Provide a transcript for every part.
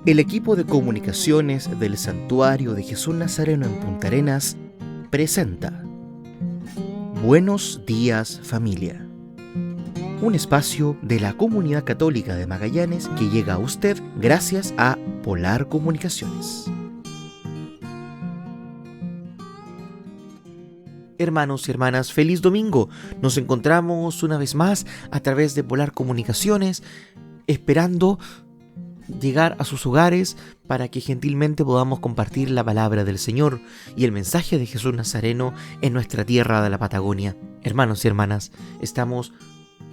El equipo de comunicaciones del Santuario de Jesús Nazareno en Punta Arenas presenta Buenos días, familia. Un espacio de la comunidad católica de Magallanes que llega a usted gracias a Polar Comunicaciones. Hermanos y hermanas, feliz domingo. Nos encontramos una vez más a través de Polar Comunicaciones, esperando llegar a sus hogares para que gentilmente podamos compartir la palabra del Señor y el mensaje de Jesús Nazareno en nuestra tierra de la Patagonia. Hermanos y hermanas, estamos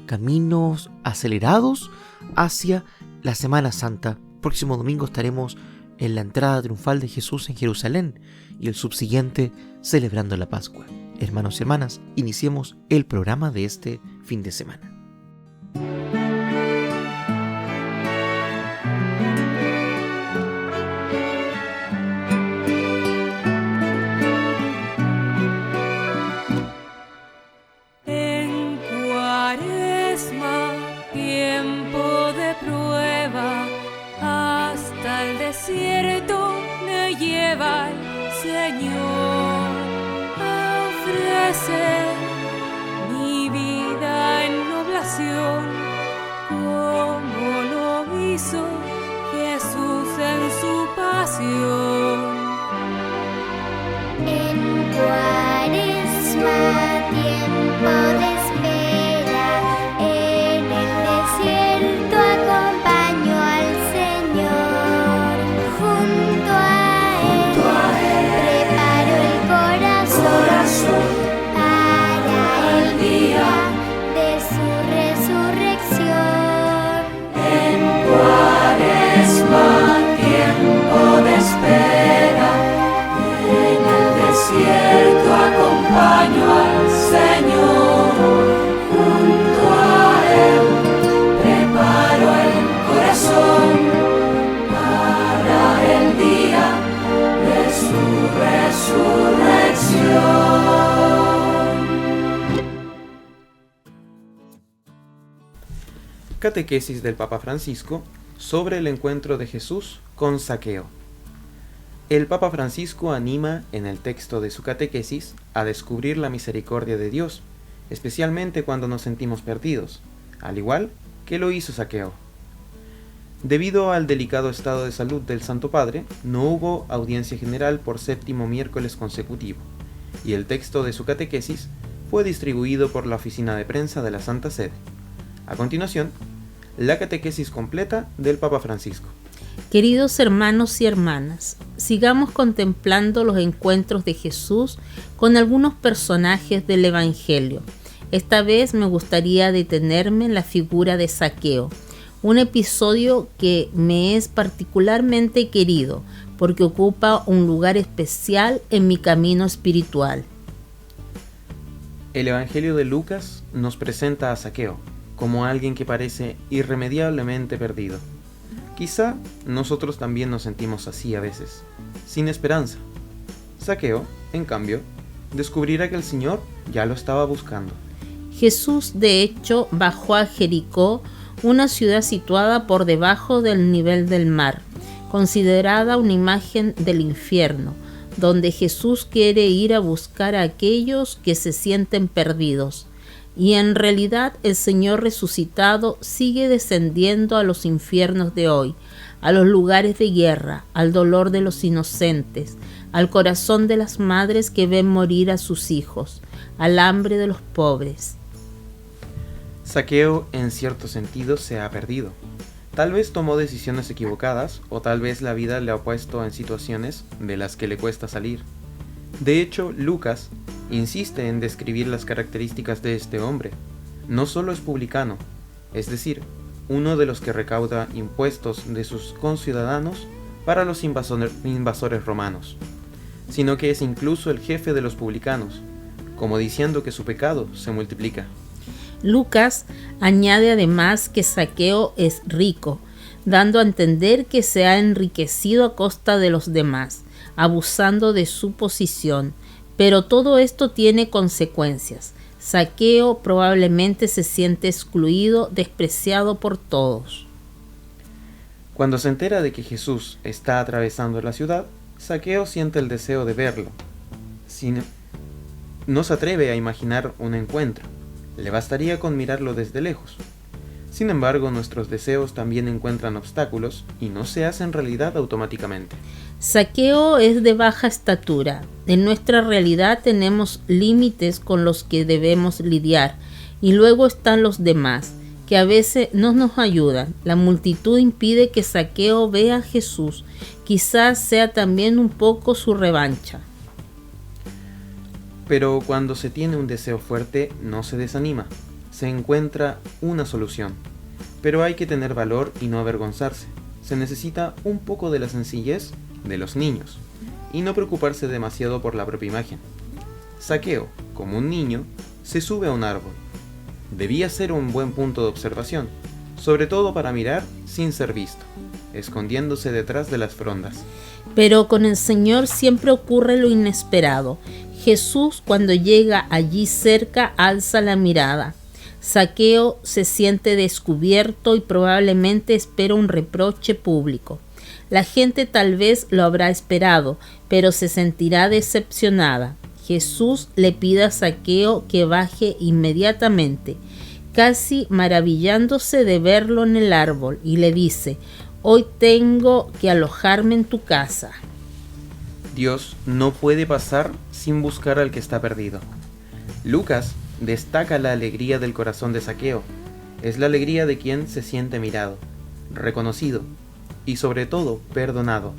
caminos acelerados hacia la Semana Santa. Próximo domingo estaremos en la entrada triunfal de Jesús en Jerusalén y el subsiguiente celebrando la Pascua. Hermanos y hermanas, iniciemos el programa de este fin de semana. En Cuaresma, tiempo de prueba, hasta el desierto me lleva el Señor. Mi vida en oblación, como lo hizo Jesús en su pasión. En Cuaresma, tiempo de espera, en el desierto acompaño al Señor. Junto a Él preparo el corazón. Cierto acompaño al Señor, junto a Él preparo el corazón para el día de su resurrección. Catequesis del Papa Francisco sobre el encuentro de Jesús con Zaqueo. El Papa Francisco anima en el texto de su catequesis a descubrir la misericordia de Dios, especialmente cuando nos sentimos perdidos, al igual que lo hizo Zaqueo. Debido al delicado estado de salud del Santo Padre, no hubo audiencia general por 7º miércoles consecutivo, y el texto de su catequesis fue distribuido por la oficina de prensa de la Santa Sede. A continuación, la catequesis completa del Papa Francisco. Queridos hermanos y hermanas, sigamos contemplando los encuentros de Jesús con algunos personajes del Evangelio. Esta vez me gustaría detenerme en la figura de Zaqueo, un episodio que me es particularmente querido porque ocupa un lugar especial en mi camino espiritual. El Evangelio de Lucas nos presenta a Zaqueo como alguien que parece irremediablemente perdido. Quizá nosotros también nos sentimos así a veces, sin esperanza. Zaqueo, en cambio, descubrirá que el Señor ya lo estaba buscando. Jesús, de hecho, bajó a Jericó, una ciudad situada por debajo del nivel del mar, considerada una imagen del infierno, donde Jesús quiere ir a buscar a aquellos que se sienten perdidos. Y en realidad el Señor resucitado sigue descendiendo a los infiernos de hoy, a los lugares de guerra, al dolor de los inocentes, al corazón de las madres que ven morir a sus hijos, al hambre de los pobres. Zaqueo, en cierto sentido, se ha perdido. Tal vez tomó decisiones equivocadas, o tal vez la vida le ha puesto en situaciones de las que le cuesta salir. De hecho, Lucas insiste en describir las características de este hombre. No solo es publicano, es decir, uno de los que recauda impuestos de sus conciudadanos para los invasores romanos, sino que es incluso el jefe de los publicanos, como diciendo que su pecado se multiplica. Lucas añade además que Zaqueo es rico, dando a entender que se ha enriquecido a costa de los demás, abusando de su posición. Pero todo esto tiene consecuencias. Zaqueo probablemente se siente excluido, despreciado por todos. Cuando se entera de que Jesús está atravesando la ciudad, Zaqueo siente el deseo de verlo. No se atreve a imaginar un encuentro, le bastaría con mirarlo desde lejos. Sin embargo, nuestros deseos también encuentran obstáculos y no se hacen realidad automáticamente. Zaqueo es de baja estatura. En nuestra realidad tenemos límites con los que debemos lidiar, y luego están los demás, que a veces no nos ayudan. La multitud impide que Zaqueo vea a Jesús. Quizás sea también un poco su revancha. Pero cuando se tiene un deseo fuerte, no se desanima. Se encuentra una solución. Pero hay que tener valor y no avergonzarse. Se necesita un poco de la sencillez de los niños y no preocuparse demasiado por la propia imagen. Zaqueo, como un niño, se sube a un árbol. Debía ser un buen punto de observación, sobre todo para mirar sin ser visto, escondiéndose detrás de las frondas. Pero con el Señor siempre ocurre lo inesperado. Jesús, cuando llega allí cerca, alza la mirada. Zaqueo se siente descubierto y probablemente espera un reproche público. La gente tal vez lo habrá esperado, pero se sentirá decepcionada. Jesús le pide a Zaqueo que baje inmediatamente, casi maravillándose de verlo en el árbol, y le dice: «Hoy tengo que alojarme en tu casa». Dios no puede pasar sin buscar al que está perdido. Lucas destaca la alegría del corazón de Zaqueo. Es la alegría de quien se siente mirado, reconocido y sobre todo perdonado.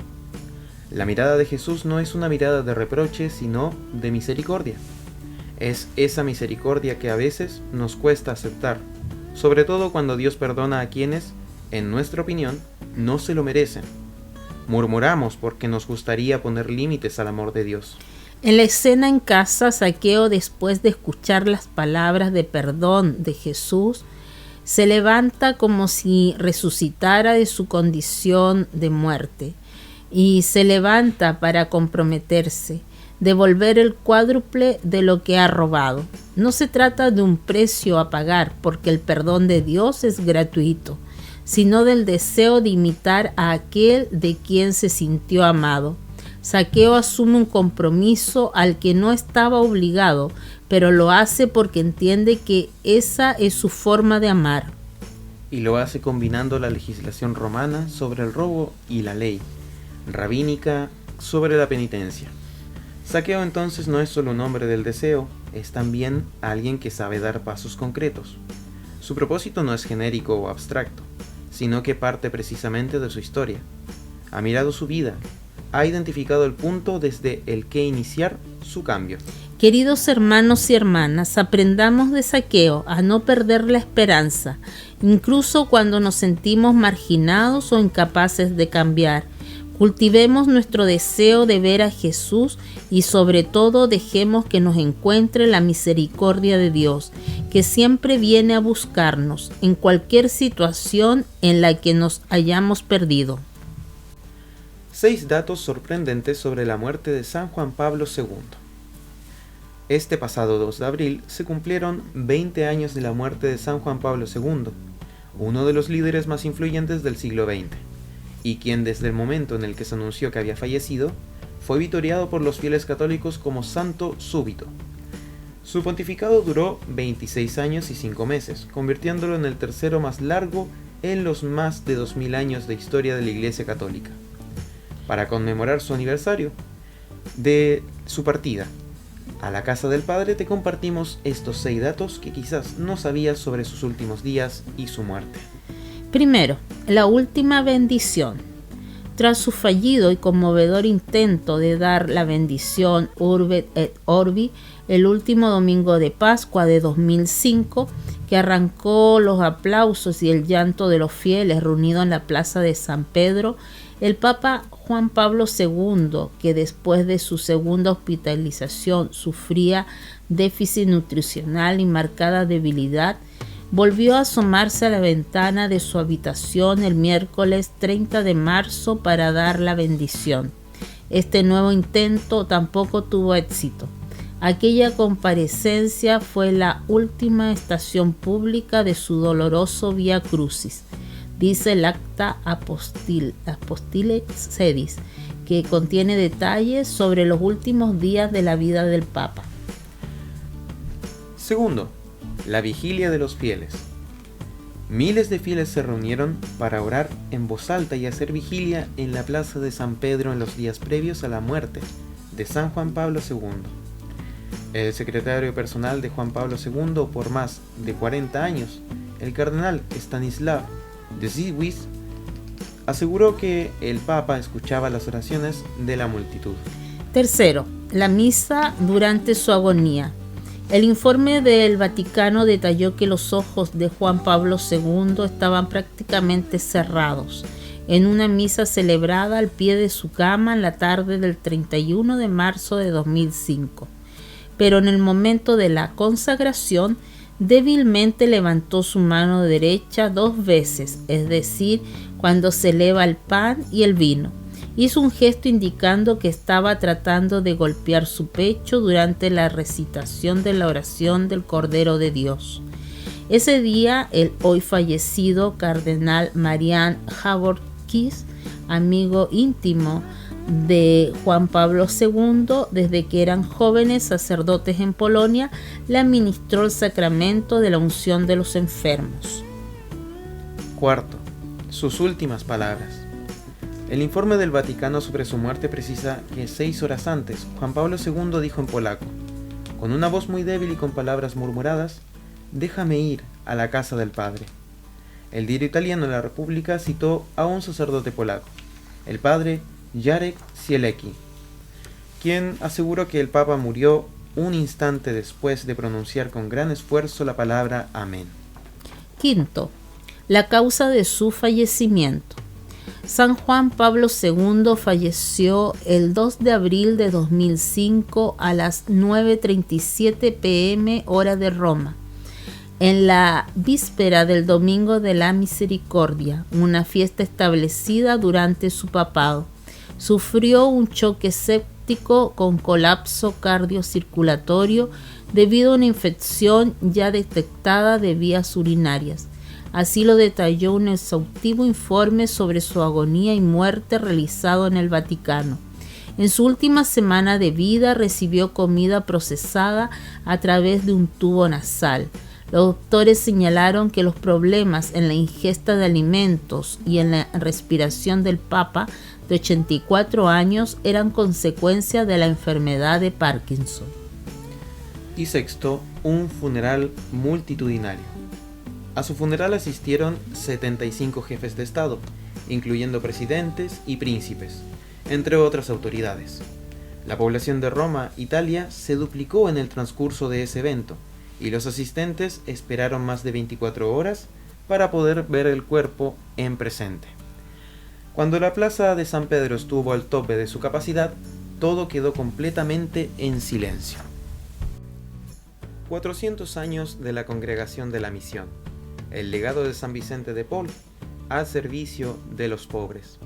La mirada de Jesús no es una mirada de reproche, sino de misericordia. Es esa misericordia que a veces nos cuesta aceptar, sobre todo cuando Dios perdona a quienes, en nuestra opinión, no se lo merecen. Murmuramos porque nos gustaría poner límites al amor de Dios. En la escena en casa, Zaqueo, después de escuchar las palabras de perdón de Jesús, se levanta como si resucitara de su condición de muerte y se levanta para comprometerse, devolver el cuádruple de lo que ha robado. No se trata de un precio a pagar, porque el perdón de Dios es gratuito, sino del deseo de imitar a aquel de quien se sintió amado. Zaqueo asume un compromiso al que no estaba obligado, pero lo hace porque entiende que esa es su forma de amar. Y lo hace combinando la legislación romana sobre el robo y la ley rabínica sobre la penitencia. Zaqueo entonces no es solo un hombre del deseo, es también alguien que sabe dar pasos concretos. Su propósito no es genérico o abstracto, sino que parte precisamente de su historia. Ha mirado su vida, ha identificado el punto desde el que iniciar su cambio. Queridos hermanos y hermanas, aprendamos de Zaqueo a no perder la esperanza, incluso cuando nos sentimos marginados o incapaces de cambiar. Cultivemos nuestro deseo de ver a Jesús y sobre todo dejemos que nos encuentre la misericordia de Dios, que siempre viene a buscarnos en cualquier situación en la que nos hayamos perdido. 6 datos sorprendentes sobre la muerte de San Juan Pablo II. Este pasado 2 de abril se cumplieron 20 años de la muerte de San Juan Pablo II, uno de los líderes más influyentes del siglo XX, y quien desde el momento en el que se anunció que había fallecido, fue vitoreado por los fieles católicos como santo súbito. Su pontificado duró 26 años y 5 meses, convirtiéndolo en el tercero más largo en los más de 2000 años de historia de la Iglesia Católica. Para conmemorar su aniversario de su partida a la casa del Padre, te compartimos estos 6 datos que quizás no sabías sobre sus últimos días y su muerte. Primero, la última bendición. Tras su fallido y conmovedor intento de dar la bendición Urbi et Orbi el último domingo de Pascua de 2005, que arrancó los aplausos y el llanto de los fieles reunidos en la plaza de San Pedro, el Papa Juan Pablo II, que después de su segunda hospitalización sufría déficit nutricional y marcada debilidad, volvió a asomarse a la ventana de su habitación el miércoles 30 de marzo para dar la bendición. Este nuevo intento tampoco tuvo éxito. Aquella comparecencia fue la última estación pública de su doloroso Vía Crucis. dice el Acta Apostile Sedis, que contiene detalles sobre los últimos días de la vida del Papa. Segundo, la vigilia de los fieles. Miles de fieles se reunieron para orar en voz alta y hacer vigilia en la plaza de San Pedro en los días previos a la muerte de San Juan Pablo II. El secretario personal de Juan Pablo II por más de 40 años, el cardenal Stanislav Dziwisz, aseguró que el Papa escuchaba las oraciones de la multitud. Tercero, la misa durante su agonía. El informe del Vaticano detalló que los ojos de Juan Pablo II estaban prácticamente cerrados en una misa celebrada al pie de su cama en la tarde del 31 de marzo de 2005. Pero en el momento de la consagración, débilmente levantó su mano derecha 2 veces, es decir, cuando se eleva el pan y el vino. Hizo un gesto indicando que estaba tratando de golpear su pecho durante la recitación de la oración del Cordero de Dios. Ese día, el hoy fallecido cardenal Marian Jaworskis, amigo íntimo de Juan Pablo II desde que eran jóvenes sacerdotes en Polonia, le administró el sacramento de la unción de los enfermos. Cuarto, sus últimas palabras. El informe del Vaticano sobre su muerte precisa que 6 horas antes, Juan Pablo II dijo en polaco, con una voz muy débil y con palabras murmuradas, «Déjame ir a la casa del Padre». El diario italiano La Repubblica citó a un sacerdote polaco, el padre Jarek Zielecki, quien aseguró que el Papa murió un instante después de pronunciar con gran esfuerzo la palabra Amén. Quinto, la causa de su fallecimiento. San Juan Pablo II falleció el 2 de abril de 2005 a las 9:37 p.m. hora de Roma, en la víspera del Domingo de la Misericordia, una fiesta establecida durante su papado. Sufrió un choque séptico con colapso cardiocirculatorio debido a una infección ya detectada de vías urinarias. Así lo detalló un exhaustivo informe sobre su agonía y muerte realizado en el Vaticano. En su última semana de vida recibió comida procesada a través de un tubo nasal. Los doctores señalaron que los problemas en la ingesta de alimentos y en la respiración del Papa, de 84 años, eran consecuencia de la enfermedad de Parkinson. Y sexto, un funeral multitudinario. A su funeral asistieron 75 jefes de Estado, incluyendo presidentes y príncipes, entre otras autoridades. La población de Roma, Italia, se duplicó en el transcurso de ese evento, y los asistentes esperaron más de 24 horas para poder ver el cuerpo en presente. Cuando la plaza de San Pedro estuvo al tope de su capacidad, todo quedó completamente en silencio. 400 años de la Congregación de la Misión. El legado de San Vicente de Paul al servicio de los pobres.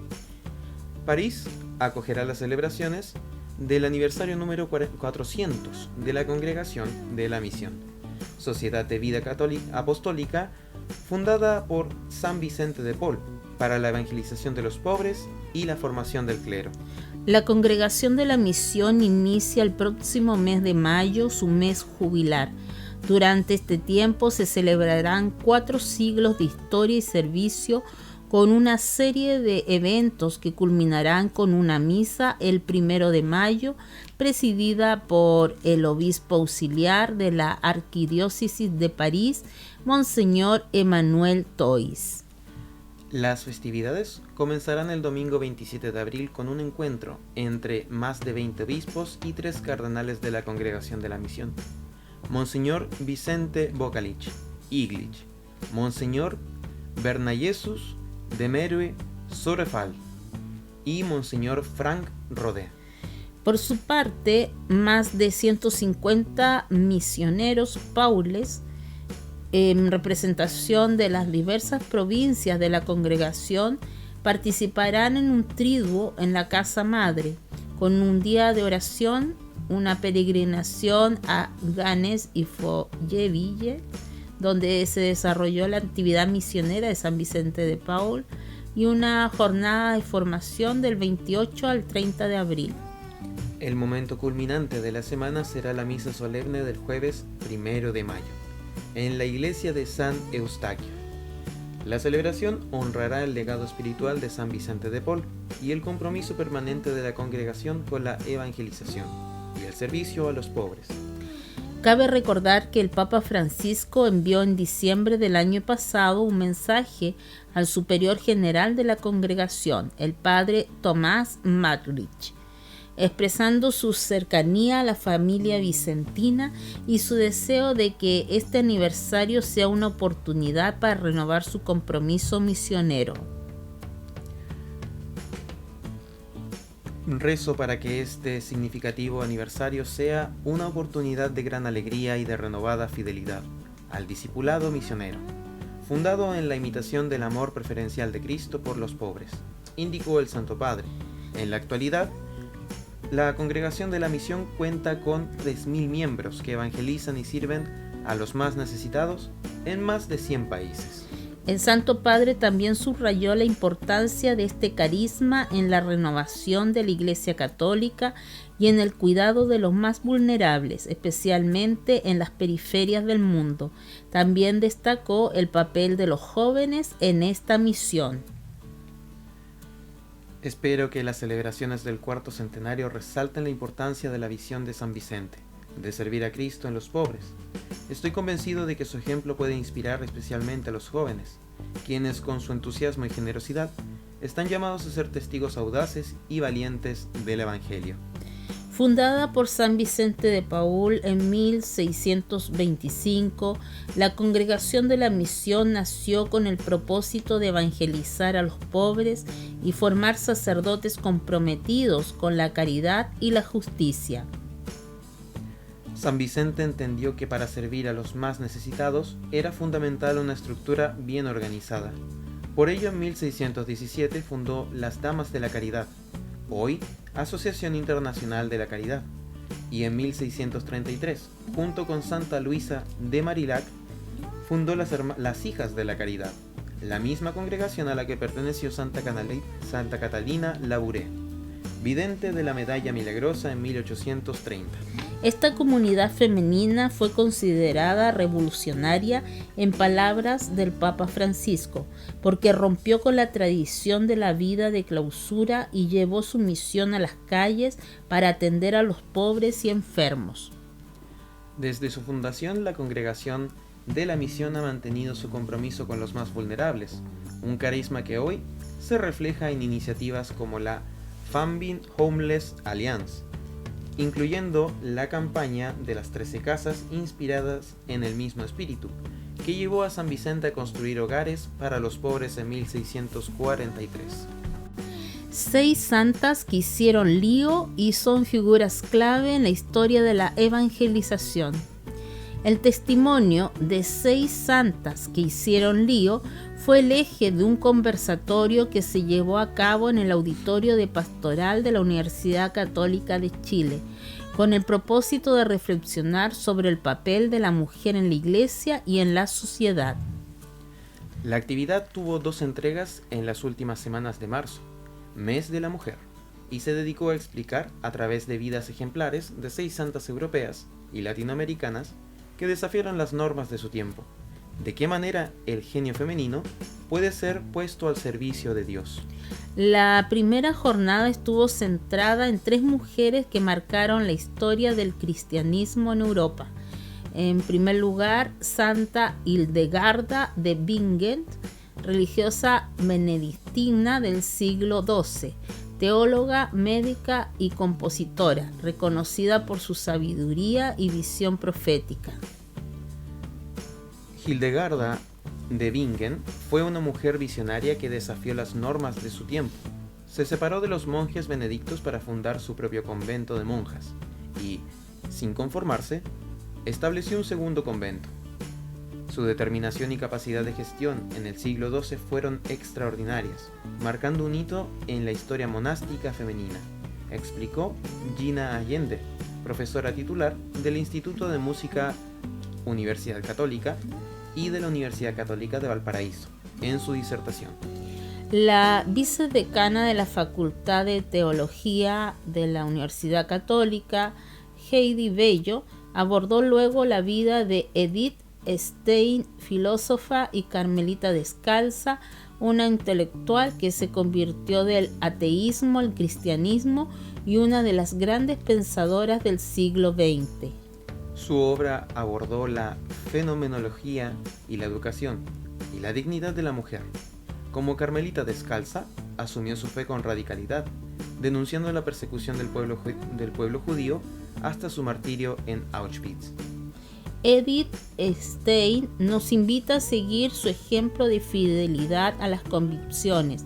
París acogerá las celebraciones del aniversario número 400 de la Congregación de la Misión, sociedad de vida católica apostólica fundada por San Vicente de Paul para la evangelización de los pobres y la formación del clero. La Congregación de la Misión inicia el próximo mes de mayo su mes jubilar. Durante este tiempo se celebrarán 4 siglos de historia y servicio con una serie de eventos que culminarán con una misa el 1 de mayo, presidida por el obispo auxiliar de la Arquidiócesis de París, Monseñor Emmanuel Tois. Las festividades comenzarán el domingo 27 de abril con un encuentro entre más de 20 obispos y 3 cardenales de la Congregación de la Misión. Monseñor Vicente Bocalic, Iglich, Monseñor Bernayesus Demerue Sorefal y Monseñor Frank Rodé. Por su parte, más de 150 misioneros paules, en representación de las diversas provincias de la congregación, participarán en un triduo en la Casa Madre, con un día de oración, una peregrinación a Ganes y Folleville, donde se desarrolló la actividad misionera de San Vicente de Paúl, y una jornada de formación del 28 al 30 de abril. El momento culminante de la semana será la misa solemne del jueves 1 de mayo, en la iglesia de San Eustaquio. La celebración honrará el legado espiritual de San Vicente de Paúl y el compromiso permanente de la congregación con la evangelización y el servicio a los pobres. Cabe recordar que el Papa Francisco envió en diciembre del año pasado un mensaje al superior general de la congregación, el padre Tomás Matrich, expresando su cercanía a la familia vicentina y su deseo de que este aniversario sea una oportunidad para renovar su compromiso misionero. Rezo para que este significativo aniversario sea una oportunidad de gran alegría y de renovada fidelidad al discipulado misionero, fundado en la imitación del amor preferencial de Cristo por los pobres, indicó el Santo Padre. En la actualidad, la Congregación de la Misión cuenta con 3.000 miembros que evangelizan y sirven a los más necesitados en más de 100 países. El Santo Padre también subrayó la importancia de este carisma en la renovación de la Iglesia Católica y en el cuidado de los más vulnerables, especialmente en las periferias del mundo. También destacó el papel de los jóvenes en esta misión. Espero que las celebraciones del cuarto centenario resalten la importancia de la visión de San Vicente, de servir a Cristo en los pobres. Estoy convencido de que su ejemplo puede inspirar especialmente a los jóvenes, quienes con su entusiasmo y generosidad están llamados a ser testigos audaces y valientes del Evangelio. Fundada por San Vicente de Paúl en 1625, la Congregación de la Misión nació con el propósito de evangelizar a los pobres y formar sacerdotes comprometidos con la caridad y la justicia. San Vicente entendió que para servir a los más necesitados era fundamental una estructura bien organizada. Por ello, en 1617 fundó las Damas de la Caridad, hoy Asociación Internacional de la Caridad, y en 1633, junto con Santa Luisa de Marillac, fundó las Hijas de la Caridad, la misma congregación a la que perteneció Santa Catalina Labouré, vidente de la Medalla Milagrosa en 1830. Esta comunidad femenina fue considerada revolucionaria en palabras del Papa Francisco, porque rompió con la tradición de la vida de clausura y llevó su misión a las calles para atender a los pobres y enfermos. Desde su fundación, la Congregación de la Misión ha mantenido su compromiso con los más vulnerables, un carisma que hoy se refleja en iniciativas como la Funding Homeless Alliance, incluyendo la campaña de las 13 casas inspiradas en el mismo espíritu, que llevó a San Vicente a construir hogares para los pobres en 1643. 6 santas que hicieron lío y son figuras clave en la historia de la evangelización. El testimonio de 6 santas que hicieron lío fue el eje de un conversatorio que se llevó a cabo en el auditorio de pastoral de la Universidad Católica de Chile, con el propósito de reflexionar sobre el papel de la mujer en la Iglesia y en la sociedad. La actividad tuvo 2 entregas en las últimas semanas de marzo, Mes de la Mujer, y se dedicó a explicar, a través de vidas ejemplares de 6 santas europeas y latinoamericanas que desafiaron las normas de su tiempo, de qué manera el genio femenino puede ser puesto al servicio de Dios. La primera jornada estuvo centrada en 3 mujeres que marcaron la historia del cristianismo en Europa. En primer lugar, Santa Hildegarda de Bingen, religiosa benedictina del siglo XII, teóloga, médica y compositora, reconocida por su sabiduría y visión profética. Hildegarda de Bingen fue una mujer visionaria que desafió las normas de su tiempo. Se separó de los monjes benedictos para fundar su propio convento de monjas y, sin conformarse, estableció un segundo convento. Su determinación y capacidad de gestión en el siglo XII fueron extraordinarias, marcando un hito en la historia monástica femenina, explicó Gina Allende, profesora titular del Instituto de Música Universidad Católica y de la Universidad Católica de Valparaíso, en su disertación. La vicedecana de la Facultad de Teología de la Universidad Católica, Heidi Bello, abordó luego la vida de Edith Stein, filósofa y carmelita descalza, una intelectual que se convirtió del ateísmo al cristianismo y una de las grandes pensadoras del siglo XX. Su obra abordó la fenomenología y la educación y la dignidad de la mujer. Como carmelita descalza, asumió su fe con radicalidad, denunciando la persecución del pueblo judío hasta su martirio en Auschwitz. Edith Stein nos invita a seguir su ejemplo de fidelidad a las convicciones.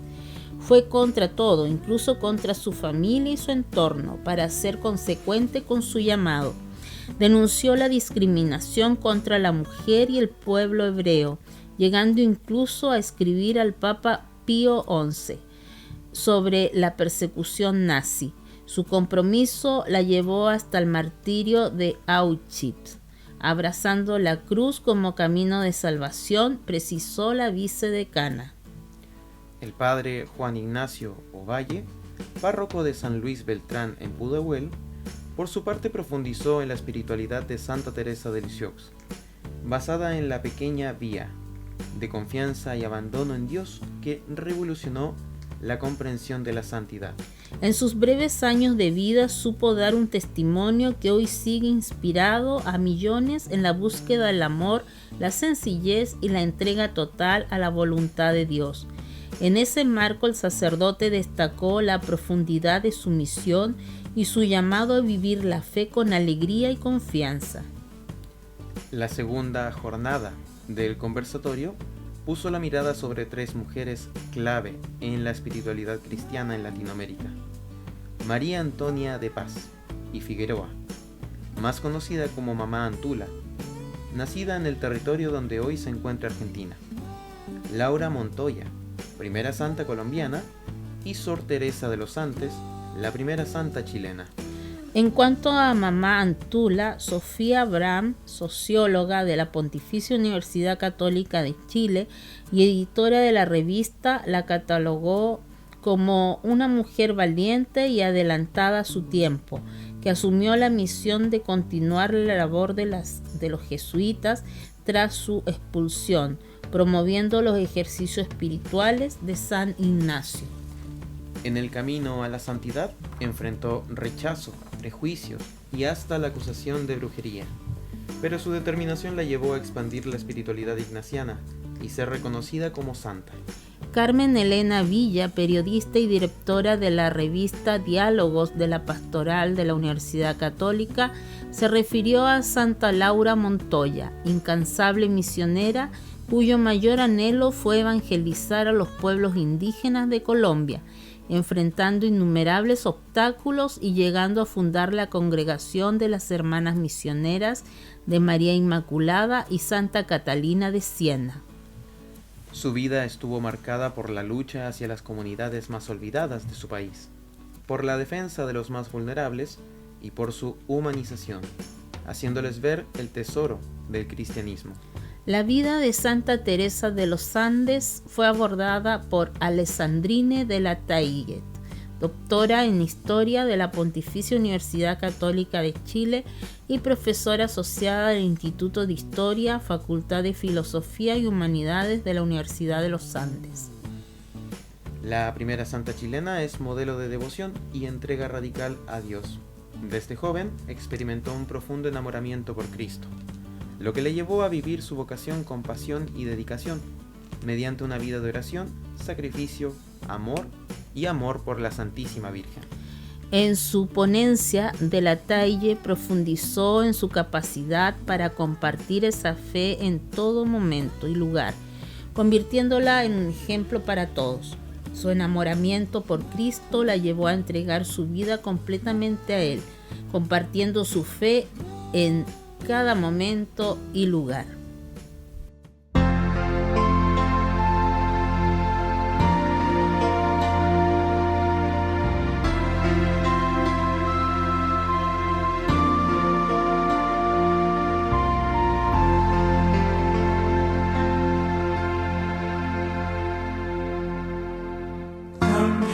Fue contra todo, incluso contra su familia y su entorno, para ser consecuente con su llamado. Denunció la discriminación contra la mujer y el pueblo hebreo, llegando incluso a escribir al Papa Pío XI sobre la persecución nazi. Su compromiso la llevó hasta el martirio de Auschwitz. Abrazando la cruz como camino de salvación, precisó la vicedecana. El padre Juan Ignacio Ovalle, párroco de San Luis Beltrán en Pudahuel, por su parte profundizó en la espiritualidad de Santa Teresa de Lisieux, basada en la pequeña vía de confianza y abandono en Dios que revolucionó la comprensión de la santidad. En sus breves años de vida supo dar un testimonio que hoy sigue inspirado a millones en la búsqueda del amor, la sencillez y la entrega total a la voluntad de Dios. En ese marco el sacerdote destacó la profundidad de su misión y su llamado a vivir la fe con alegría y confianza. La segunda jornada del conversatorio puso la mirada sobre tres mujeres clave en la espiritualidad cristiana en Latinoamérica: María Antonia de Paz y Figueroa, más conocida como Mamá Antula, nacida en el territorio donde hoy se encuentra Argentina; Laura Montoya, primera santa colombiana; y Sor Teresa de los Andes, la primera santa chilena. En cuanto a Mamá Antula, Sofía Abraham, socióloga de la Pontificia Universidad Católica de Chile y editora de la revista, la catalogó como una mujer valiente y adelantada a su tiempo, que asumió la misión de continuar la labor de los jesuitas tras su expulsión, promoviendo los ejercicios espirituales de San Ignacio. En el camino a la santidad enfrentó rechazo, prejuicios y hasta la acusación de brujería, pero su determinación la llevó a expandir la espiritualidad ignaciana y ser reconocida como santa. Carmen Elena Villa, periodista y directora de la revista Diálogos de la Pastoral de la Universidad Católica, se refirió a Santa Laura Montoya, incansable misionera cuyo mayor anhelo fue evangelizar a los pueblos indígenas de Colombia, enfrentando innumerables obstáculos y llegando a fundar la Congregación de las Hermanas Misioneras de María Inmaculada y Santa Catalina de Siena. Su vida estuvo marcada por la lucha hacia las comunidades más olvidadas de su país, por la defensa de los más vulnerables y por su humanización, haciéndoles ver el tesoro del cristianismo. La vida de Santa Teresa de los Andes fue abordada por Alessandrine de la Taillet, doctora en Historia de la Pontificia Universidad Católica de Chile y profesora asociada del Instituto de Historia, Facultad de Filosofía y Humanidades de la Universidad de los Andes. La primera santa chilena es modelo de devoción y entrega radical a Dios. Desde joven experimentó un profundo enamoramiento por Cristo, lo que le llevó a vivir su vocación con pasión y dedicación, mediante una vida de oración, sacrificio, amor y amor por la Santísima Virgen. En su ponencia, de la Taille profundizó en su capacidad para compartir esa fe en todo momento y lugar, convirtiéndola en un ejemplo para todos. Su enamoramiento por Cristo la llevó a entregar su vida completamente a Él, compartiendo su fe en cada momento y lugar.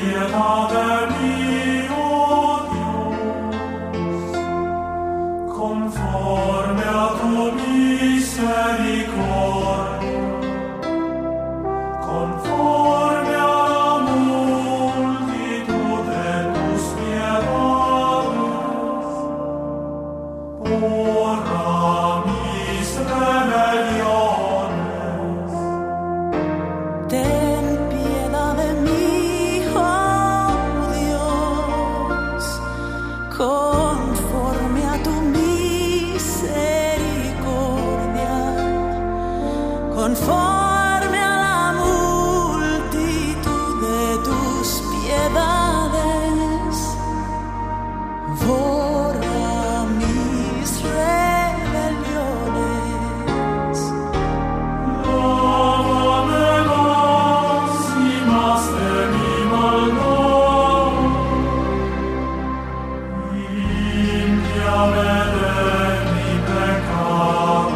piedad de mí, oh Dios, conforme a tu misericordia, conforme a la multitud de tus piedades, borra mis rebeliones. Ten piedad de mí, oh Dios, conforme a tu misericordia, conforme a la multitud de tus piedades, borra mis rebeliones. Lávame más y más de mi maldad, límpiame de mi pecado.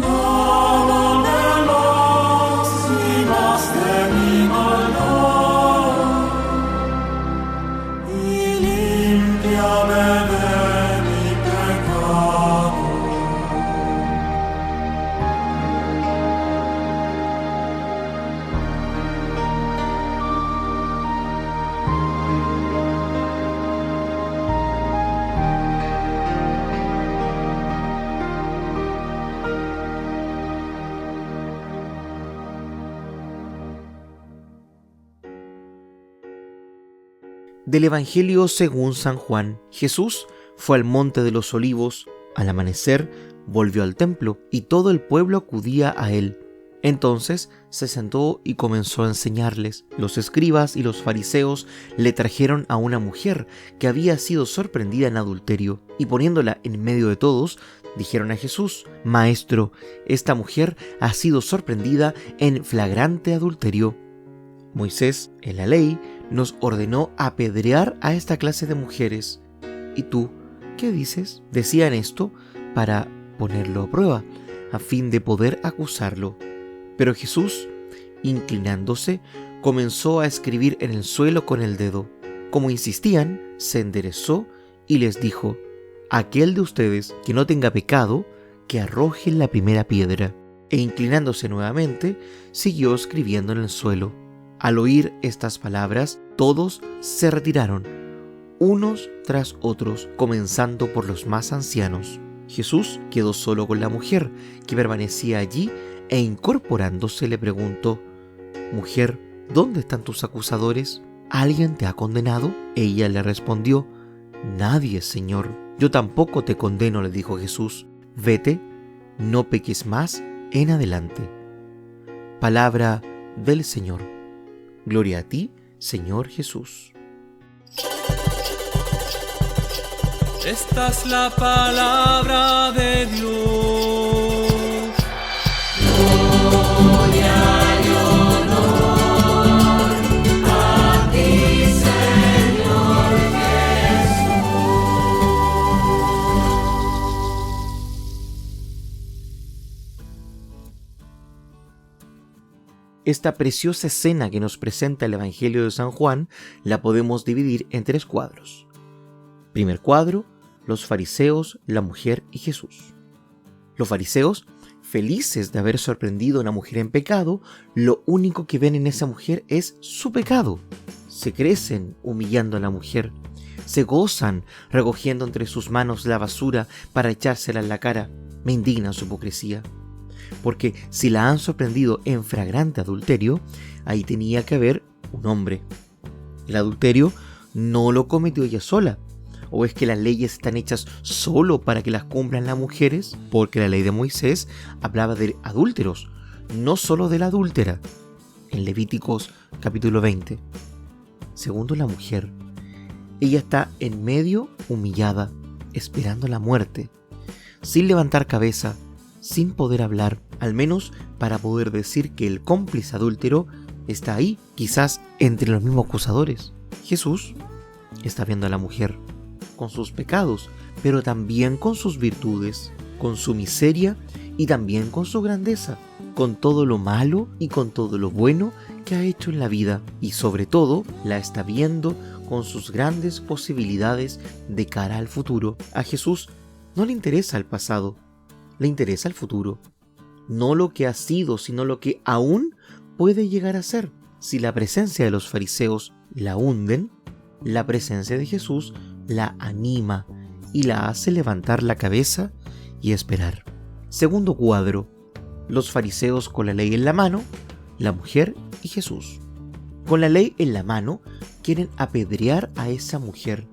Lávame más y más de mi maldad, y límpiame de mi pecado. Del Evangelio según San Juan. Jesús fue al monte de los Olivos, al amanecer volvió al templo y todo el pueblo acudía a él. Entonces se sentó y comenzó a enseñarles. Los escribas y los fariseos le trajeron a una mujer que había sido sorprendida en adulterio, y poniéndola en medio de todos, dijeron a Jesús: Maestro, esta mujer ha sido sorprendida en flagrante adulterio. Moisés, en la ley, nos ordenó apedrear a esta clase de mujeres. ¿Y tú qué dices? Decían esto para ponerlo a prueba, a fin de poder acusarlo. Pero Jesús, inclinándose, comenzó a escribir en el suelo con el dedo. Como insistían, se enderezó y les dijo: Aquel de ustedes que no tenga pecado, que arroje la primera piedra. E inclinándose nuevamente, siguió escribiendo en el suelo. Al oír estas palabras, todos se retiraron, unos tras otros, comenzando por los más ancianos. Jesús quedó solo con la mujer, que permanecía allí, e incorporándose le preguntó: Mujer, ¿dónde están tus acusadores? ¿Alguien te ha condenado? Ella le respondió: Nadie, Señor. Yo tampoco te condeno, le dijo Jesús. Vete, no peques más en adelante. Palabra del Señor. Gloria a ti, Señor Jesús. Esta es la palabra de Dios. Gloria y honor a ti, Señor Jesús. Esta preciosa escena que nos presenta el Evangelio de San Juan la podemos dividir en 3 cuadros. Primer cuadro: los fariseos, la mujer y Jesús. Los fariseos, felices de haber sorprendido a una mujer en pecado, lo único que ven en esa mujer es su pecado. Se crecen humillando a la mujer, se gozan recogiendo entre sus manos la basura para echársela en la cara. Me indigna su hipocresía. Porque si la han sorprendido en flagrante adulterio, ahí tenía que haber un hombre. El adulterio no lo cometió ella sola. ¿O es que las leyes están hechas solo para que las cumplan las mujeres? Porque la ley de Moisés hablaba de adúlteros, no solo de la adúltera. En Levíticos capítulo 20. Segundo, la mujer. Ella está en medio, humillada, esperando la muerte, sin levantar cabeza, sin poder hablar, al menos para poder decir que el cómplice adúltero está ahí, quizás entre los mismos acusadores. Jesús está viendo a la mujer con sus pecados, pero también con sus virtudes, con su miseria y también con su grandeza, con todo lo malo y con todo lo bueno que ha hecho en la vida y sobre todo la está viendo con sus grandes posibilidades de cara al futuro. A Jesús no le interesa el pasado, le interesa el futuro. No lo que ha sido, sino lo que aún puede llegar a ser. Si la presencia de los fariseos la hunden, la presencia de Jesús la anima y la hace levantar la cabeza y esperar. Segundo cuadro: los fariseos con la ley en la mano, la mujer y Jesús. Con la ley en la mano quieren apedrear a esa mujer.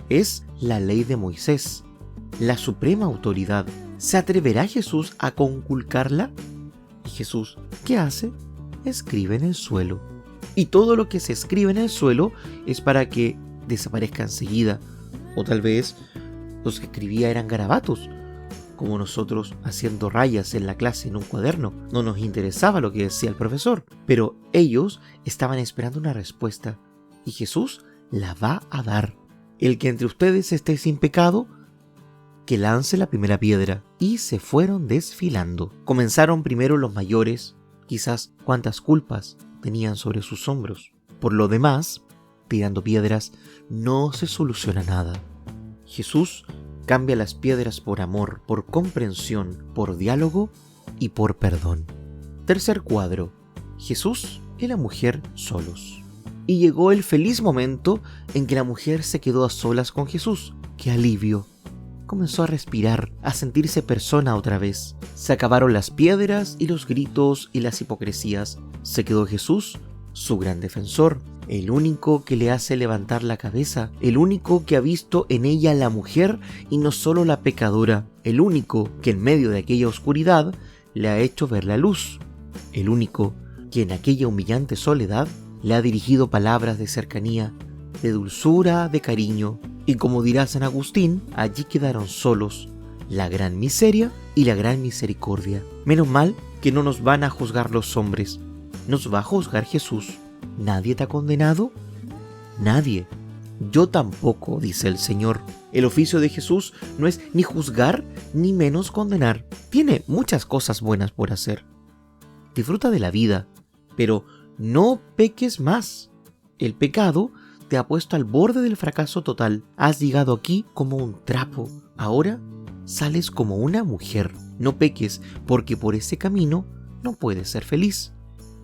Es la ley de Moisés, la suprema autoridad. ¿Se atreverá Jesús a conculcarla? Y Jesús, ¿qué hace? Escribe en el suelo. Y todo lo que se escribe en el suelo es para que desaparezca enseguida. O tal vez los que escribía eran garabatos, como nosotros haciendo rayas en la clase en un cuaderno. No nos interesaba lo que decía el profesor, pero ellos estaban esperando una respuesta y Jesús la va a dar. El que entre ustedes esté sin pecado, que lance la primera piedra. Y se fueron desfilando. Comenzaron primero los mayores, quizás cuántas culpas tenían sobre sus hombros. Por lo demás, tirando piedras no se soluciona nada. Jesús cambia las piedras por amor, por comprensión, por diálogo y por perdón. Tercer cuadro: Jesús y la mujer solos. Y llegó el feliz momento en que la mujer se quedó a solas con Jesús. ¡Qué alivio! Comenzó a respirar, a sentirse persona otra vez. Se acabaron las piedras y los gritos y las hipocresías. Se quedó Jesús, su gran defensor, el único que le hace levantar la cabeza, el único que ha visto en ella la mujer y no solo la pecadora, el único que en medio de aquella oscuridad le ha hecho ver la luz, el único que en aquella humillante soledad le ha dirigido palabras de cercanía, de dulzura, de cariño. Y como dirá San Agustín, allí quedaron solos la gran miseria y la gran misericordia. Menos mal que no nos van a juzgar los hombres, nos va a juzgar Jesús. ¿Nadie te ha condenado? Nadie. Yo tampoco, dice el Señor. El oficio de Jesús no es ni juzgar ni menos condenar. Tiene muchas cosas buenas por hacer. Disfruta de la vida, pero no peques más. El pecado te ha puesto al borde del fracaso total. Has llegado aquí como un trapo. Ahora sales como una mujer. No peques, porque por ese camino no puedes ser feliz.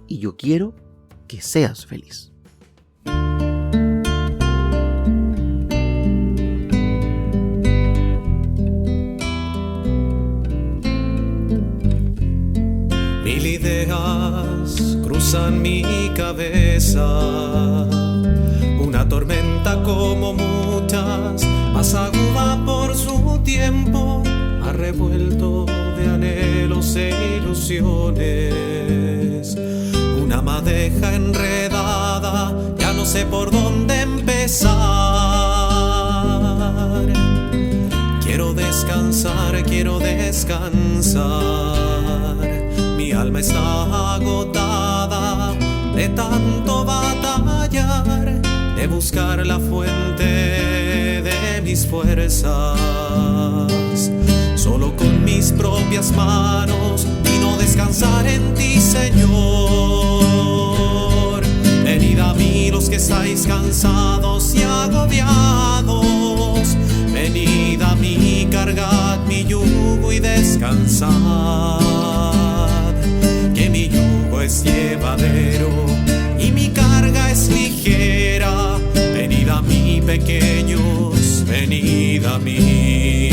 Y yo quiero que seas feliz. Mil ideas cruzan mi cabeza, una tormenta como muchas, más aguda por su tiempo, ha revuelto de anhelos e ilusiones. Una madeja enredada, ya no sé por dónde empezar. Quiero descansar, quiero descansar. Mi alma está agotada de tanto batallar, de buscar la fuente de mis fuerzas. Solo con mis propias manos vino a descansar en ti, Señor. Venid a mí los que estáis cansados y agobiados. Venid a mí, cargad mi yugo y descansad, que mi yugo es llevadero y mi carga es ligera. Venid a mí, pequeños, venid a mí.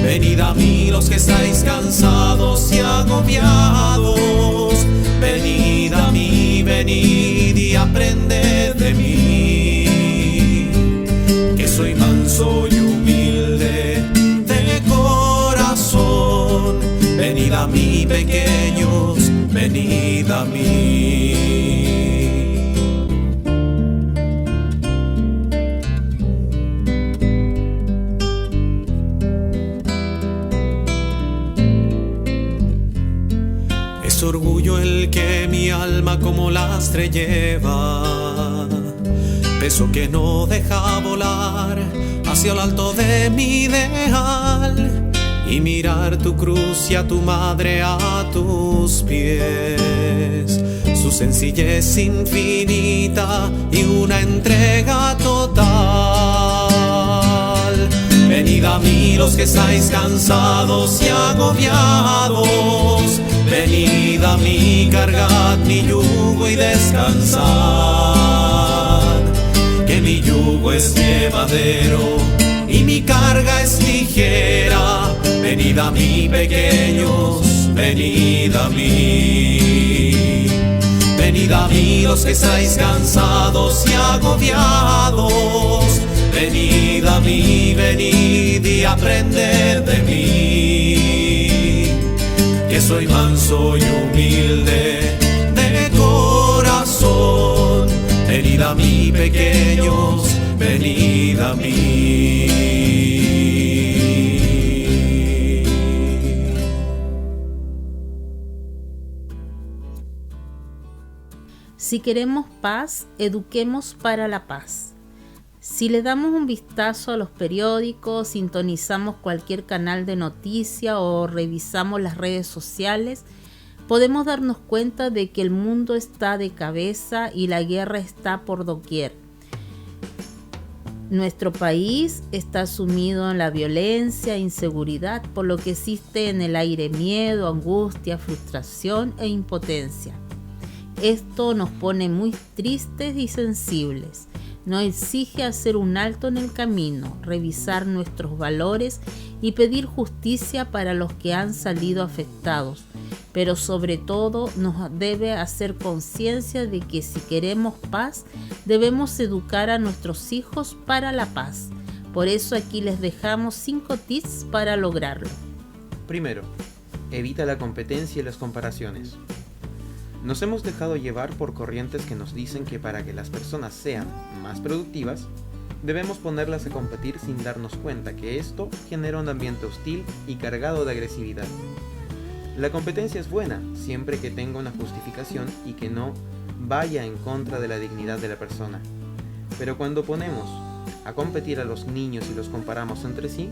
Venid a mí los que estáis cansados y agobiados. Venid a mí, venid y aprended de mí, que soy manso y humilde de corazón. Venid a mí, pequeños, venid a mí. Es orgullo el que mi alma como lastre lleva, peso que no deja volar hacia lo alto de mi ideal, y mirar tu cruz y a tu madre a tus pies, sus su sencillez infinita y una entrega total. Venid a mí los que estáis cansados y agobiados, venid a mí, cargad mi yugo y descansad, que mi yugo es llevadero y mi carga es ligera. Venid a mí, pequeños, venid a mí. Venid a mí los que estáis cansados y agobiados, venid a mí, venid y aprended de mí, que soy manso y humilde de corazón. Venid a mí, pequeños, venid a mí. Si queremos paz, eduquemos para la paz. Si le damos un vistazo a los periódicos, sintonizamos cualquier canal de noticia o revisamos las redes sociales, podemos darnos cuenta de que el mundo está de cabeza y la guerra está por doquier. Nuestro país está sumido en la violencia e inseguridad, por lo que existe en el aire miedo, angustia, frustración e impotencia. Esto nos pone muy tristes y sensibles. Nos exige hacer un alto en el camino, revisar nuestros valores y pedir justicia para los que han salido afectados. Pero sobre todo nos debe hacer conciencia de que si queremos paz, debemos educar a nuestros hijos para la paz. Por eso aquí les dejamos 5 tips para lograrlo. Primero, evita la competencia y las comparaciones. Nos hemos dejado llevar por corrientes que nos dicen que para que las personas sean más productivas, debemos ponerlas a competir sin darnos cuenta que esto genera un ambiente hostil y cargado de agresividad. La competencia es buena siempre que tenga una justificación y que no vaya en contra de la dignidad de la persona. Pero cuando ponemos a competir a los niños y los comparamos entre sí,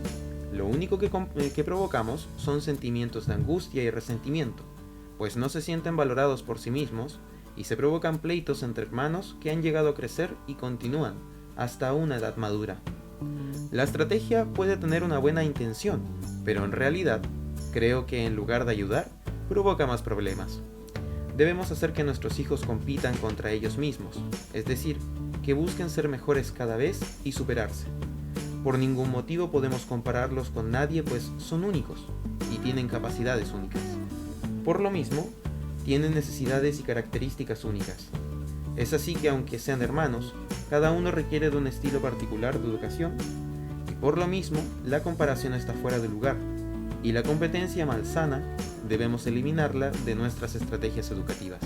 lo único que provocamos son sentimientos de angustia y resentimiento, pues no se sienten valorados por sí mismos y se provocan pleitos entre hermanos que han llegado a crecer y continúan hasta una edad madura. La estrategia puede tener una buena intención, pero en realidad creo que en lugar de ayudar, provoca más problemas. Debemos hacer que nuestros hijos compitan contra ellos mismos, es decir, que busquen ser mejores cada vez y superarse. Por ningún motivo podemos compararlos con nadie, pues son únicos y tienen capacidades únicas. Por lo mismo, tienen necesidades y características únicas. Es así que aunque sean hermanos, cada uno requiere de un estilo particular de educación, y por lo mismo, la comparación está fuera de lugar, y la competencia malsana debemos eliminarla de nuestras estrategias educativas.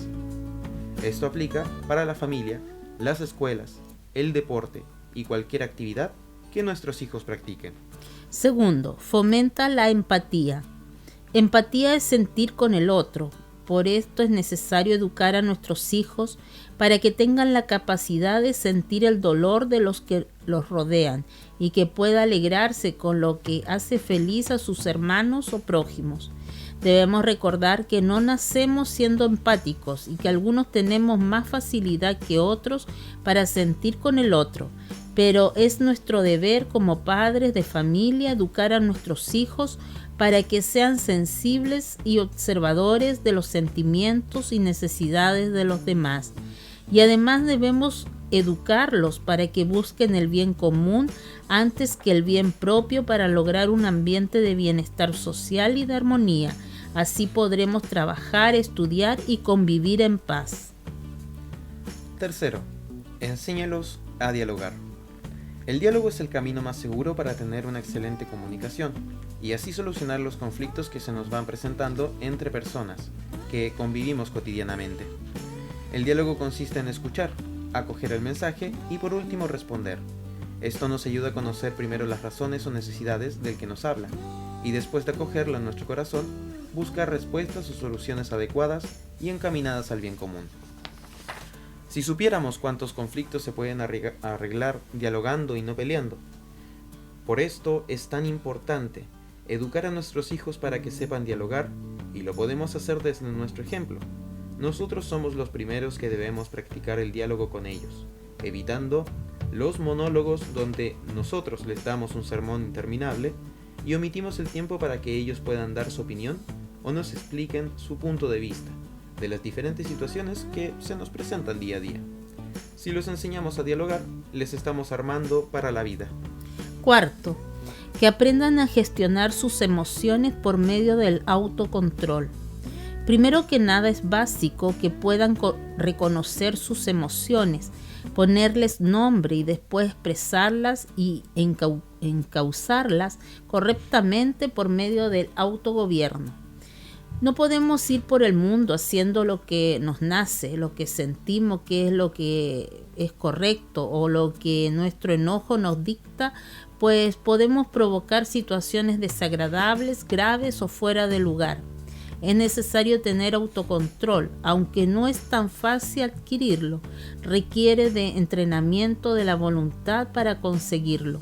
Esto aplica para la familia, las escuelas, el deporte y cualquier actividad que nuestros hijos practiquen. Segundo, fomenta la empatía. Empatía es sentir con el otro. Por esto es necesario educar a nuestros hijos para que tengan la capacidad de sentir el dolor de los que los rodean y que pueda alegrarse con lo que hace feliz a sus hermanos o prójimos. Debemos recordar que no nacemos siendo empáticos y que algunos tenemos más facilidad que otros para sentir con el otro. Pero es nuestro deber como padres de familia educar a nuestros hijos para que sean sensibles y observadores de los sentimientos y necesidades de los demás. Y además debemos educarlos para que busquen el bien común antes que el bien propio para lograr un ambiente de bienestar social y de armonía. Así podremos trabajar, estudiar y convivir en paz. Tercero, enséñalos a dialogar. El diálogo es el camino más seguro para tener una excelente comunicación y así solucionar los conflictos que se nos van presentando entre personas que convivimos cotidianamente. El diálogo consiste en escuchar, acoger el mensaje y por último responder. Esto nos ayuda a conocer primero las razones o necesidades del que nos habla y después de acogerlo en nuestro corazón, buscar respuestas o soluciones adecuadas y encaminadas al bien común. Si supiéramos cuántos conflictos se pueden arreglar dialogando y no peleando. Por esto es tan importante educar a nuestros hijos para que sepan dialogar y lo podemos hacer desde nuestro ejemplo. nosotros somos los primeros que debemos practicar el diálogo con ellos, evitando los monólogos donde nosotros les damos un sermón interminable y omitimos el tiempo para que ellos puedan dar su opinión o nos expliquen su punto de vista de las diferentes situaciones que se nos presentan día a día. Si los enseñamos a dialogar, les estamos armando para la vida. Cuarto, que aprendan a gestionar sus emociones por medio del autocontrol. Primero que nada es básico que puedan reconocer sus emociones, ponerles nombre y después expresarlas y encauzarlas correctamente por medio del autogobierno. No podemos ir por el mundo haciendo lo que nos nace, lo que sentimos que es lo que es correcto o lo que nuestro enojo nos dicta, pues podemos provocar situaciones desagradables, graves o fuera de lugar. Es necesario tener autocontrol, aunque no es tan fácil adquirirlo. Requiere de entrenamiento de la voluntad para conseguirlo.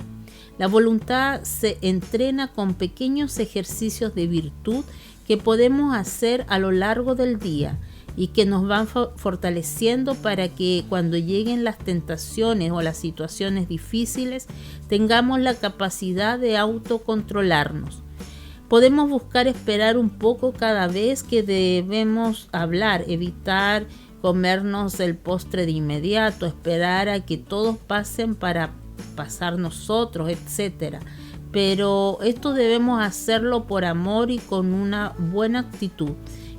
La voluntad se entrena con pequeños ejercicios de virtud que podemos hacer a lo largo del día y que nos van fortaleciendo para que cuando lleguen las tentaciones o las situaciones difíciles tengamos la capacidad de autocontrolarnos. Podemos buscar esperar un poco cada vez que debemos hablar, evitar comernos el postre de inmediato, esperar a que todos pasen para pasar nosotros, etc. Pero esto debemos hacerlo por amor y con una buena actitud,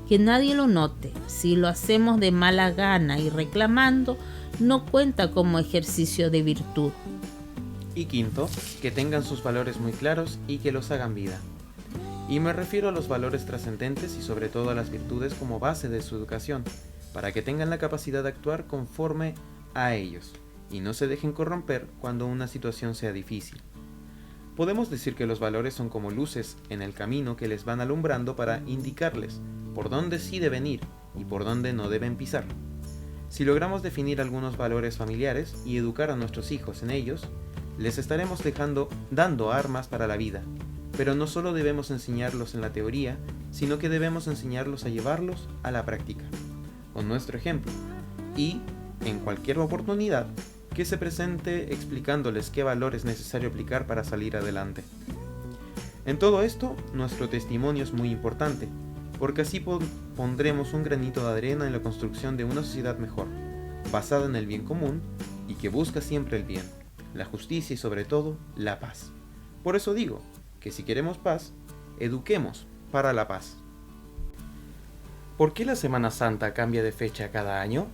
que nadie lo note. Si lo hacemos de mala gana y reclamando, no cuenta como ejercicio de virtud. Y quinto, que tengan sus valores muy claros y que los hagan vida. Y me refiero a los valores trascendentes y sobre todo a las virtudes como base de su educación, para que tengan la capacidad de actuar conforme a ellos y no se dejen corromper cuando una situación sea difícil. Podemos decir que los valores son como luces en el camino que les van alumbrando para indicarles por dónde sí deben ir y por dónde no deben pisar. Si logramos definir algunos valores familiares y educar a nuestros hijos en ellos, les estaremos dando armas para la vida. Pero no solo debemos enseñarlos en la teoría, sino que debemos enseñarlos a llevarlos a la práctica, con nuestro ejemplo, y, en cualquier oportunidad, que se presente explicándoles qué valor es necesario aplicar para salir adelante. En todo esto, nuestro testimonio es muy importante, porque así pondremos un granito de arena en la construcción de una sociedad mejor, basada en el bien común y que busca siempre el bien, la justicia y sobre todo, la paz. Por eso digo, que si queremos paz, eduquemos para la paz. ¿Por qué la Semana Santa cambia de fecha cada año?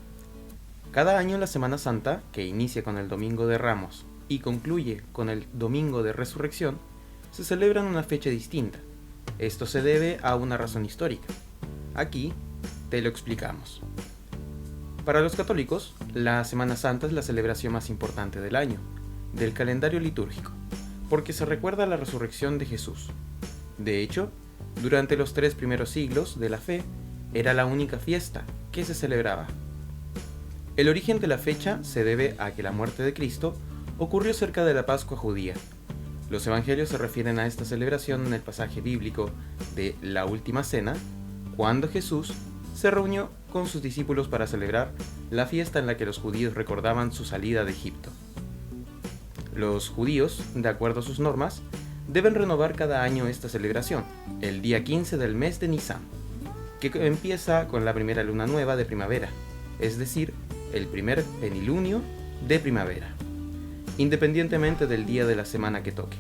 Cada año la Semana Santa, que inicia con el Domingo de Ramos y concluye con el Domingo de Resurrección, se celebra en una fecha distinta. Esto se debe a una razón histórica. Aquí te lo explicamos. Para los católicos, la Semana Santa es la celebración más importante del año, del calendario litúrgico, porque se recuerda la resurrección de Jesús. De hecho, durante los 3 primeros siglos de la fe, era la única fiesta que se celebraba. El origen de la fecha se debe a que la muerte de Cristo ocurrió cerca de la Pascua judía. Los evangelios se refieren a esta celebración en el pasaje bíblico de la Última Cena, cuando Jesús se reunió con sus discípulos para celebrar la fiesta en la que los judíos recordaban su salida de Egipto. Los judíos, de acuerdo a sus normas, deben renovar cada año esta celebración, el día 15 del mes de Nisan, que empieza con la primera luna nueva de primavera, es decir, el primer penilunio de primavera, independientemente del día de la semana que toque.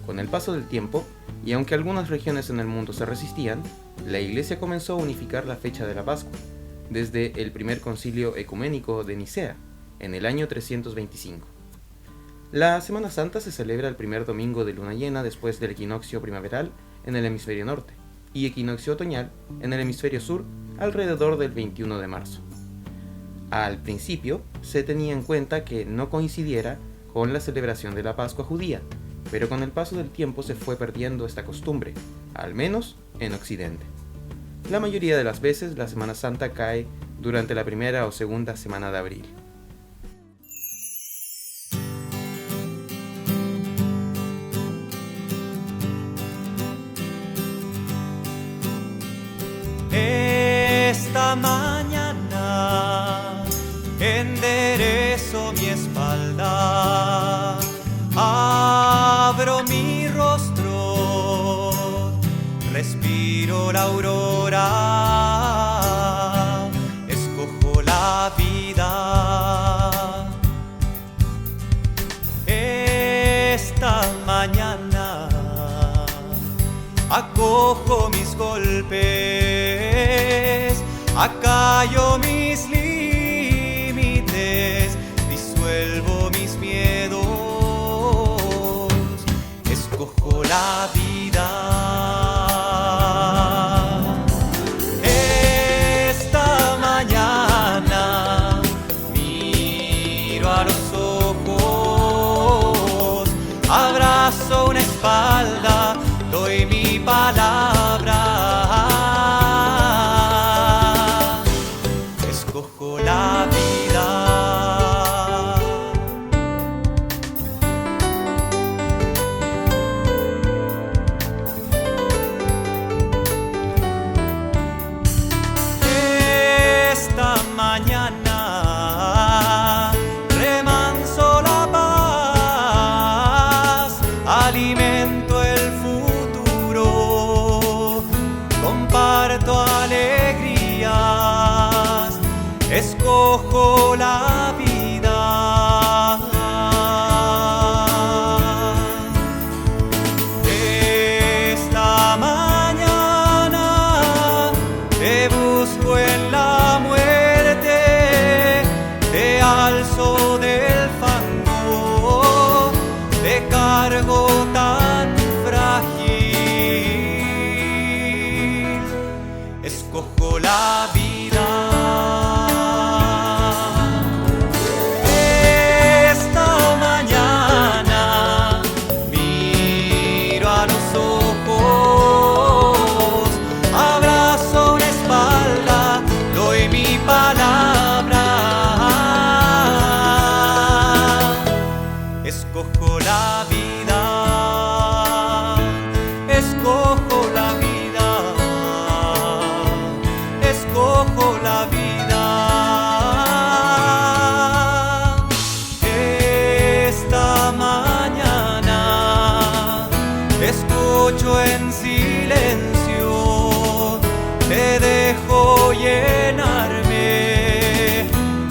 Con el paso del tiempo, y aunque algunas regiones en el mundo se resistían, la Iglesia comenzó a unificar la fecha de la Pascua, desde el primer concilio ecuménico de Nicea, en el año 325. La Semana Santa se celebra el primer domingo de luna llena después del equinoccio primaveral en el hemisferio norte y equinoccio otoñal en el hemisferio sur alrededor del 21 de marzo. Al principio se tenía en cuenta que no coincidiera con la celebración de la Pascua judía, pero con el paso del tiempo se fue perdiendo esta costumbre, al menos en Occidente. La mayoría de las veces la Semana Santa cae durante la primera o segunda semana de abril. Esta esta mañana enderezo mi espalda, abro mi rostro, respiro la aurora, escojo la vida. Esta mañana acojo mis golpes, acallo mis límites, disuelvo mis miedos, escojo la vida. Esta mañana miro a los ojos, abrazo una espalda, doy mi palabra, escojo la vida. Esta mañana remanso la paz, alimento el futuro, comparto alegrías, escojo la vida. Esta mañana te busco en la muerte, te alzo del fango, te cargo tan frágil, escojo la vida. Esta mañana miro a los ojos, abrazo una espalda, doy mi palabra, escojo la vida, escojo la vida, escojo la vida. Esta mañana te escucho en silencio, te dejo llenarme,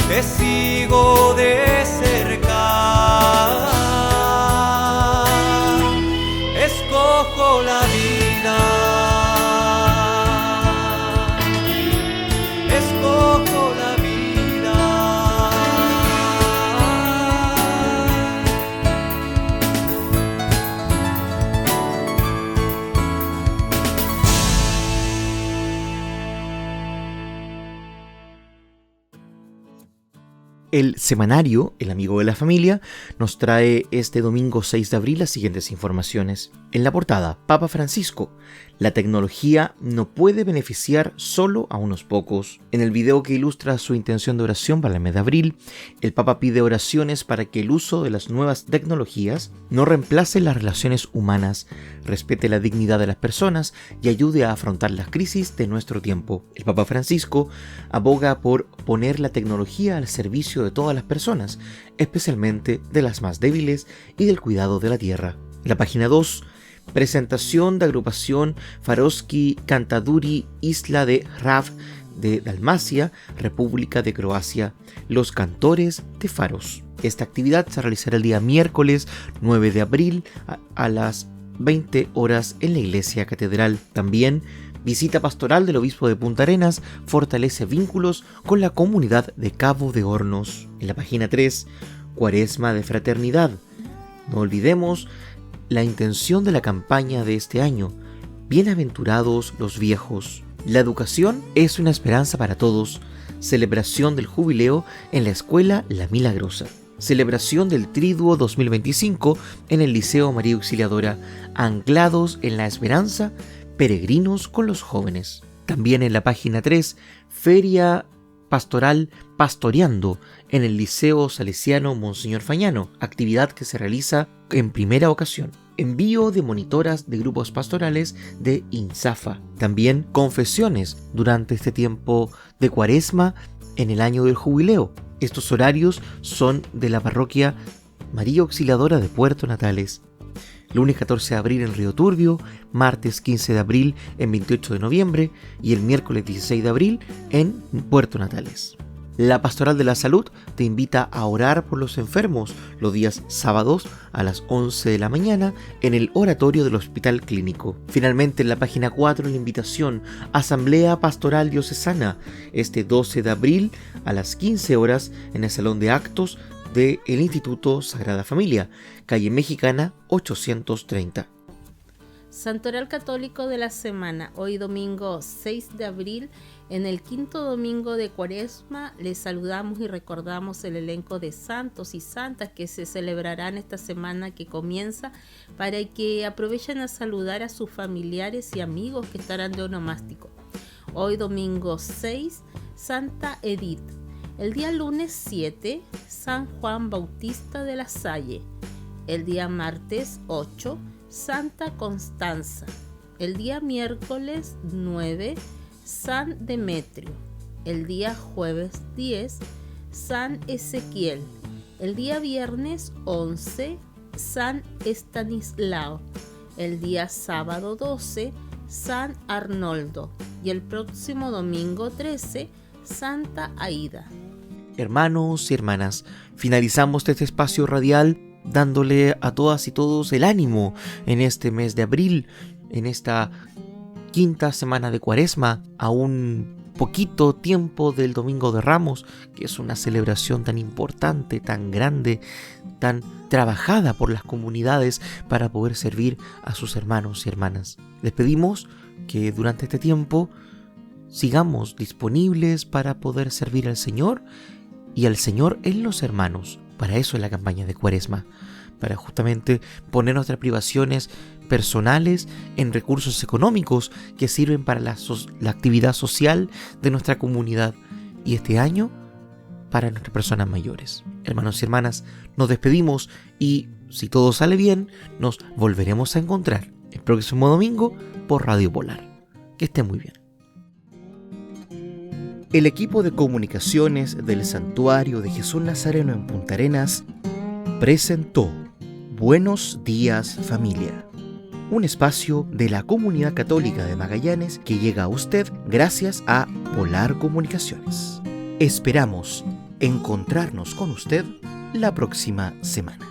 te sigo de cerca, escojo la vida, escojo la vida. El semanario El Amigo de la Familia nos trae este domingo 6 de abril las siguientes informaciones. En la portada, Papa Francisco: la tecnología no puede beneficiar solo a unos pocos. En el video que ilustra su intención de oración para el mes de abril, el Papa pide oraciones para que el uso de las nuevas tecnologías no reemplace las relaciones humanas, respete la dignidad de las personas y ayude a afrontar las crisis de nuestro tiempo. El Papa Francisco aboga por poner la tecnología al servicio de todas las personas, especialmente de las más débiles y del cuidado de la tierra. La página 2, presentación de agrupación Farovski Cantaduri Isla de Hvar de Dalmacia, República de Croacia, los cantores de Faros. Esta actividad se realizará el día miércoles 9 de abril a las 20 horas en la Iglesia Catedral. También visita pastoral del obispo de Punta Arenas fortalece vínculos con la comunidad de Cabo de Hornos. En la página 3, Cuaresma de Fraternidad. No olvidemos la intención de la campaña de este año: bienaventurados los viejos. La educación es una esperanza para todos. Celebración del jubileo en la Escuela La Milagrosa. Celebración del Triduo 2025 en el Liceo María Auxiliadora. Anclados en la esperanza, peregrinos con los jóvenes. También en la página 3, Feria Pastoral Pastoreando en el Liceo Salesiano Monseñor Fañano, actividad que se realiza en primera ocasión. envío de monitoras de grupos pastorales de INSAFA. También confesiones durante este tiempo de Cuaresma en el año del jubileo. Estos horarios son de la parroquia María Auxiliadora de Puerto Natales. Lunes 14 de abril en Río Turbio, martes 15 de abril en 28 de noviembre y el miércoles 16 de abril en Puerto Natales. La Pastoral de la Salud te invita a orar por los enfermos los días sábados a las 11 de la mañana en el oratorio del Hospital Clínico. Finalmente, en la página 4, la invitación Asamblea Pastoral Diocesana este 12 de abril a las 15 horas en el Salón de Actos del Instituto Sagrada Familia, calle Mexicana 830. Santoral Católico de la Semana, hoy domingo 6 de abril, en el quinto domingo de Cuaresma, les saludamos y recordamos el elenco de santos y santas que se celebrarán esta semana que comienza, para que aprovechen a saludar a sus familiares y amigos que estarán de onomástico. Hoy domingo 6, Santa Edith. El día lunes 7, San Juan Bautista de la Salle. El día martes 8, Santa Constanza. El día miércoles 9, San Demetrio. El día jueves 10, San Ezequiel. El día viernes 11, San Estanislao. El día sábado 12, San Arnoldo. Y el próximo domingo 13, Santa Aída. Hermanos y hermanas, finalizamos este espacio radial dándole a todas y todos el ánimo en este mes de abril, en esta quinta semana de Cuaresma, a un poquito tiempo del Domingo de Ramos, que es una celebración tan importante, tan grande, tan trabajada por las comunidades para poder servir a sus hermanos y hermanas. Les pedimos que durante este tiempo sigamos disponibles para poder servir al Señor y al Señor en los hermanos. Para eso es la campaña de Cuaresma, para justamente poner nuestras privaciones personales en recursos económicos que sirven para la actividad social de nuestra comunidad, y este año para nuestras personas mayores. Hermanos y hermanas, nos despedimos y, si todo sale bien, nos volveremos a encontrar el próximo domingo por Radio Polar. Que esté muy bien. El equipo de comunicaciones del Santuario de Jesús Nazareno en Punta Arenas presentó Buenos Días Familia, un espacio de la Comunidad Católica de Magallanes que llega a usted gracias a Polar Comunicaciones. Esperamos encontrarnos con usted la próxima semana.